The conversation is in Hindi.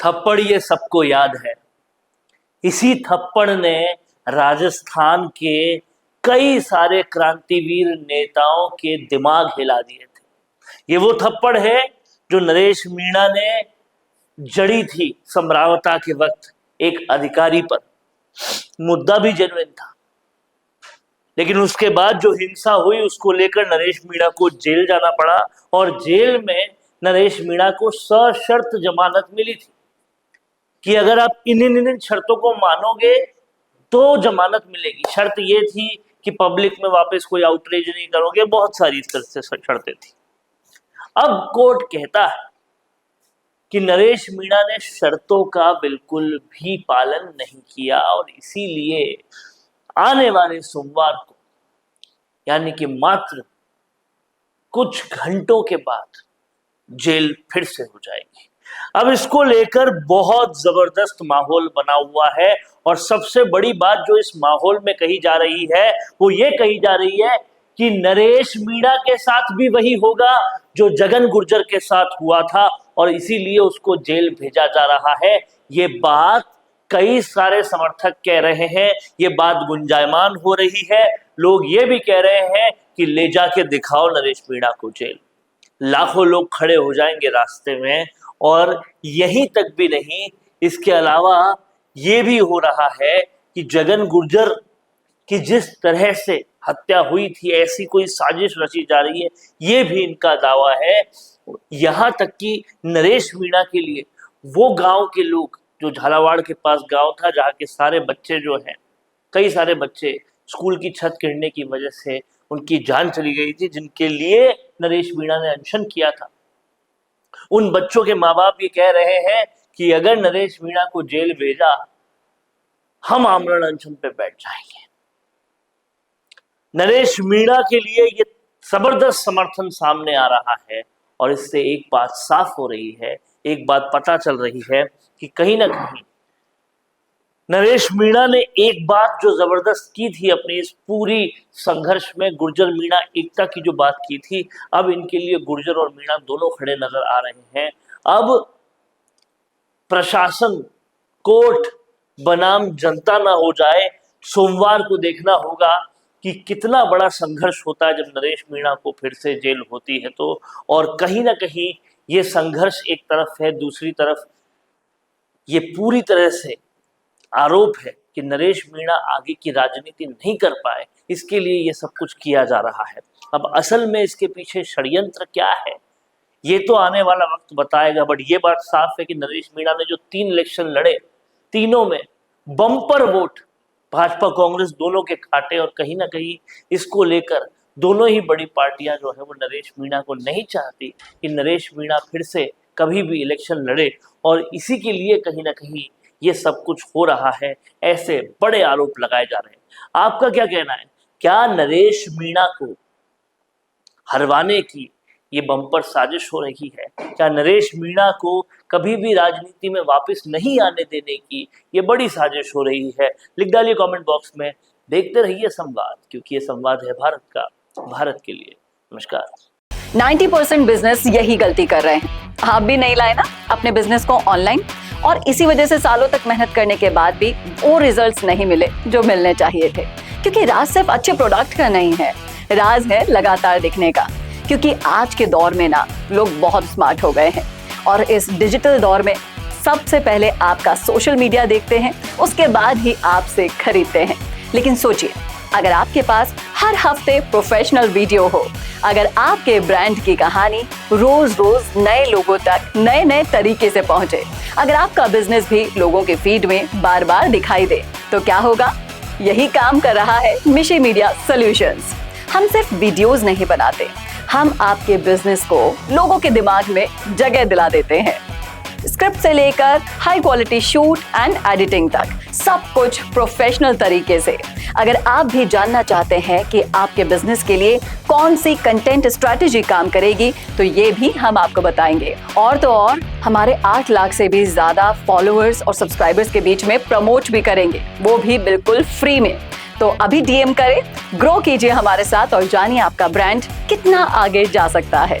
थप्पड़ ये सबको याद है। इसी थप्पड़ ने राजस्थान के कई सारे क्रांतिवीर नेताओं के दिमाग हिला दिए थे। ये वो थप्पड़ है जो नरेश मीणा ने जड़ी थी समरावता के वक्त एक अधिकारी पर। मुद्दा भी जेन्युइन था, लेकिन उसके बाद जो हिंसा हुई उसको लेकर नरेश मीणा को जेल जाना पड़ा और जेल में नरेश मीणा को सशर्त जमानत मिली थी कि अगर आप इन शर्तों को मानोगे तो जमानत मिलेगी। शर्त ये थी कि पब्लिक में वापस कोई आउटरीच नहीं करोगे, बहुत सारी इस तरह से शर्तें थी। अब कोर्ट कहता है कि नरेश मीणा ने शर्तों का बिल्कुल भी पालन नहीं किया और इसीलिए आने वाले सोमवार को, यानी कि मात्र कुछ घंटों के बाद जेल फिर से हो जाएगी। अब इसको लेकर बहुत जबरदस्त माहौल बना हुआ है और सबसे बड़ी बात जो इस माहौल में कही जा रही है वो ये कही जा रही है कि नरेश मीणा के साथ भी वही होगा जो जगन गुर्जर के साथ हुआ था और इसीलिए उसको जेल भेजा जा रहा है। ये बात कई सारे समर्थक कह रहे हैं, ये बात गुंजायमान हो रही है। लोग ये भी कह रहे हैं कि ले जाके दिखाओ नरेश मीणा को जेल। लाखों लोग खड़े हो जाएंगे रास्ते में। और यहीं तक भी नहीं, इसके अलावा ये भी हो रहा है कि जगन गुर्जर की जिस तरह से हत्या हुई थी, ऐसी कोई साजिश रची जा रही है, ये भी इनका दावा है। यहां तक कि नरेश मीणा के लिए वो गांव के लोग, जो झालावाड़ के पास गांव था जहां के सारे बच्चे जो हैं, कई सारे बच्चे स्कूल की छत गिरने की वजह से उनकी जान चली गई थी, जिनके लिए नरेश मीणा ने अनशन किया था, उन बच्चों के माँ बाप ये कह रहे हैं कि अगर नरेश मीणा को जेल भेजा, हम आमरण अनशन पे बैठ जाएंगे। नरेश मीणा के लिए ये जबरदस्त समर्थन सामने आ रहा है और इससे एक बात साफ हो रही है, एक बात पता चल रही है कि कहीं ना कहीं नरेश मीणा ने एक बात जो जबरदस्त की थी अपनी इस पूरी संघर्ष में, गुर्जर मीणा एकता की जो बात की थी, अब इनके लिए गुर्जर और मीणा दोनों खड़े नजर आ रहे हैं। अब प्रशासन, कोर्ट बनाम जनता ना हो जाए। सोमवार को देखना होगा कि कितना बड़ा संघर्ष होता है जब नरेश मीणा को फिर से जेल होती है तो। और कहीं ना कहीं ये संघर्ष एक तरफ है, दूसरी तरफ ये पूरी तरह से आरोप है कि नरेश मीणा आगे की राजनीति नहीं कर पाए, इसके लिए ये सब कुछ किया जा रहा है। अब असल में इसके पीछे षड्यंत्र क्या है ये तो आने वाला वक्त बताएगा, बट ये बात साफ है कि नरेश मीणा ने जो 3 इलेक्शन लड़े, तीनों में बम्पर वोट भाजपा कांग्रेस दोनों के काटे और कहीं ना कहीं इसको लेकर दोनों ही बड़ी पार्टियां जो है वो नरेश मीणा को नहीं चाहती कि नरेश मीणा फिर से कभी भी इलेक्शन लड़े और इसी के लिए कहीं ना कहीं ये सब कुछ हो रहा है। ऐसे बड़े आरोप लगाए जा रहे हैं। आपका क्या कहना है? क्या नरेश मीणा को हरवाने की ये बम्पर साजिश हो रही है? क्या नरेश मीणा को कभी भी राजनीति में वापस नहीं आने देने की ये बड़ी साजिश हो रही है? लिख डालिए कमेंट बॉक्स में। देखते रहिए संवाद, क्योंकि ये संवाद है भारत का, भारत के लिए। नमस्कार। 90% बिजनेस यही गलती कर रहे हैं। आप भी नहीं लाए ना अपने बिजनेस को ऑनलाइन, और इसी वजह से सालों तक मेहनत करने के बाद भी वो रिजल्ट्स नहीं मिले जो मिलने चाहिए थे। क्योंकि राज सिर्फ अच्छे प्रोडक्ट का नहीं है, राज है लगातार दिखने का। क्योंकि आज के दौर में ना लोग बहुत स्मार्ट हो गए हैं और इस डिजिटल दौर में सबसे पहले आपका सोशल मीडिया देखते हैं, उसके बाद ही आपसे खरीदते हैं। लेकिन सोचिए, अगर आपके पास हर हफ्ते प्रोफेशनल वीडियो हो, अगर आपके ब्रांड की कहानी रोज रोज नए लोगों तक नए नए तरीके से पहुंचे, अगर आपका बिजनेस भी लोगों के फीड में बार बार दिखाई दे, तो क्या होगा? यही काम कर रहा है मिशी मीडिया सॉल्यूशंस। हम सिर्फ वीडियोस नहीं बनाते, हम आपके बिजनेस को लोगों के दिमाग में जगह दिला देते हैं। स्क्रिप्ट से लेकर high quality shoot and editing तक सब कुछ प्रोफेशनल तरीके से। अगर आप भी जानना चाहते हैं कि आपके बिजनेस के लिए कौन सी कंटेंट स्ट्रैटेजी काम करेगी, तो ये भी हम आपको बताएंगे। और तो और हमारे 8 लाख से भी ज्यादा फॉलोअर्स और सब्सक्राइबर्स के बीच में प्रमोट भी करेंगे, वो भी बिल्कुल फ्री में। तो अभी डीएम करें, ग्रो कीजिए हमारे साथ और जानिए आपका ब्रांड कितना आगे जा सकता है।